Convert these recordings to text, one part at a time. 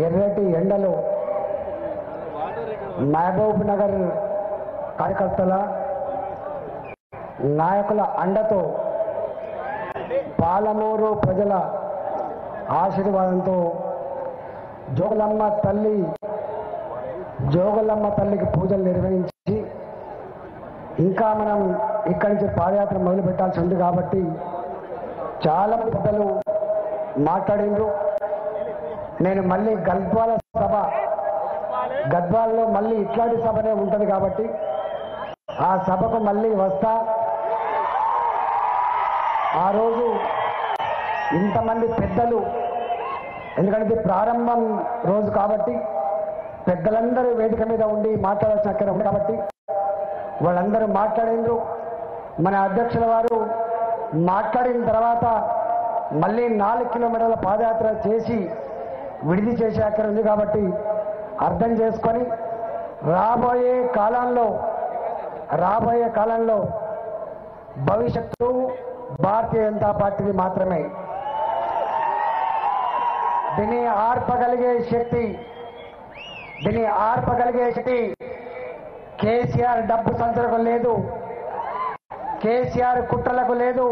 ఎర్రటి ఎండలు మహబూబ్ నగర్ కార్యకర్తల నాయకుల అండతో పాలమూరు ప్రజల ఆశీర్వాదంతో జోగులమ్మ తల్లికి పూజలు నిర్వహించి ఇంకా మనం ఇక్కడి నుంచి పాదయాత్ర మొదలు పెట్టాల్సి ఉంది కాబట్టి చాలా పెద్దలు మాట్లాడిండ్రు. నేను మళ్ళీ గద్వాలలో మళ్ళీ ఇట్లాంటి సభనే ఉంటుంది కాబట్టి ఆ సభకు మళ్ళీ వస్తా. ఆ రోజు ఇంతమంది పెద్దలు, ఎందుకంటే ప్రారంభం రోజు కాబట్టి పెద్దలందరూ వేదిక మీద ఉండి మాట్లాడాల్సిన అక్కడ ఉంది కాబట్టి వాళ్ళందరూ మాట్లాడిండ్రు. మన అధ్యక్షుల వారు మాట్లాడిన తర్వాత మళ్ళీ 4 కిలోమీటర్ల పాదయాత్ర చేసి విడిది చేసే అక్కడ ఉంది కాబట్టి అర్థం చేసుకొని రాబోయే కాలంలో భవిష్యత్తు భారతీయ జనతా పార్టీది మాత్రమే. దీన్ని ఆర్పగలిగే శక్తి కేసీఆర్ డబ్బు సంచులకు లేదు, కేసీఆర్ కుట్రలకు లేదు,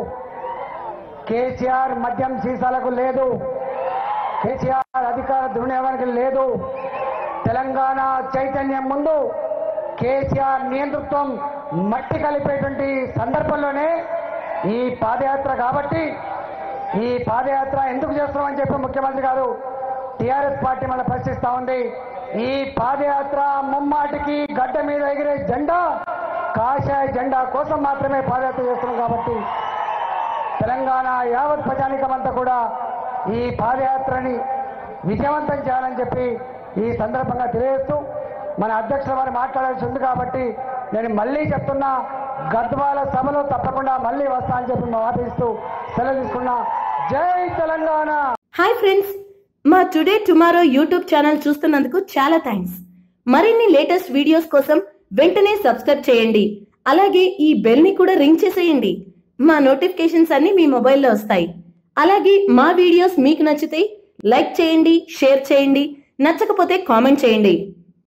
కేసీఆర్ మద్యం సీసాలకు లేదు, కేసీఆర్ అధికార దుర్వినియోగానికి లేదు. తెలంగాణ చైతన్యం ముందు కేసీఆర్ నియంతృత్వం మట్టి కలిపేటువంటి సందర్భంలోనే ఈ పాదయాత్ర. కాబట్టి ఈ పాదయాత్ర ఎందుకు చేస్తున్నామని చెప్పి ముఖ్యమంత్రి గారు టీఆర్ఎస్ పార్టీ మన ప్రశ్నిస్తా ఉంది. ఈ పాదయాత్ర ముమ్మాటికి గడ్డ మీద ఎగిరే జెండా కాషాయ జెండా కోసం మాత్రమే పాదయాత్ర చేస్తున్నాం. కాబట్టి తెలంగాణ యావత్ ప్రజానికమంతా కూడా ఈ పాదయాత్రని విజయవంతం చేయాలని చెప్పి ఈ సందర్భంగా తెలియజేస్తూ మన అధ్యక్షుల వారు మాట్లాడాల్సి ఉంది కాబట్టి నేను మళ్ళీ చెప్తున్నా, గద్వాల సభలో తప్పకుండా మళ్ళీ వస్తా అని చెప్పి వాదిస్తూ సెలవు తీసుకున్నా. జై తెలంగాణ. హాయ్ ఫ్రెండ్స్, మా టుడే టుమారో యూట్యూబ్ ఛానల్ చూస్తున్నందుకు చాలా థ్యాంక్స్. మరిన్ని లేటెస్ట్ వీడియోస్ కోసం వెంటనే సబ్స్క్రైబ్ చేయండి. అలాగే ఈ బెల్ ని కూడా రింగ్ చేసేయండి. మా నోటిఫికేషన్స్ అన్ని మీ మొబైల్లో వస్తాయి. అలాగే మా వీడియోస్ మీకు నచ్చితే లైక్ చేయండి, షేర్ చేయండి, నచ్చకపోతే కామెంట్ చేయండి.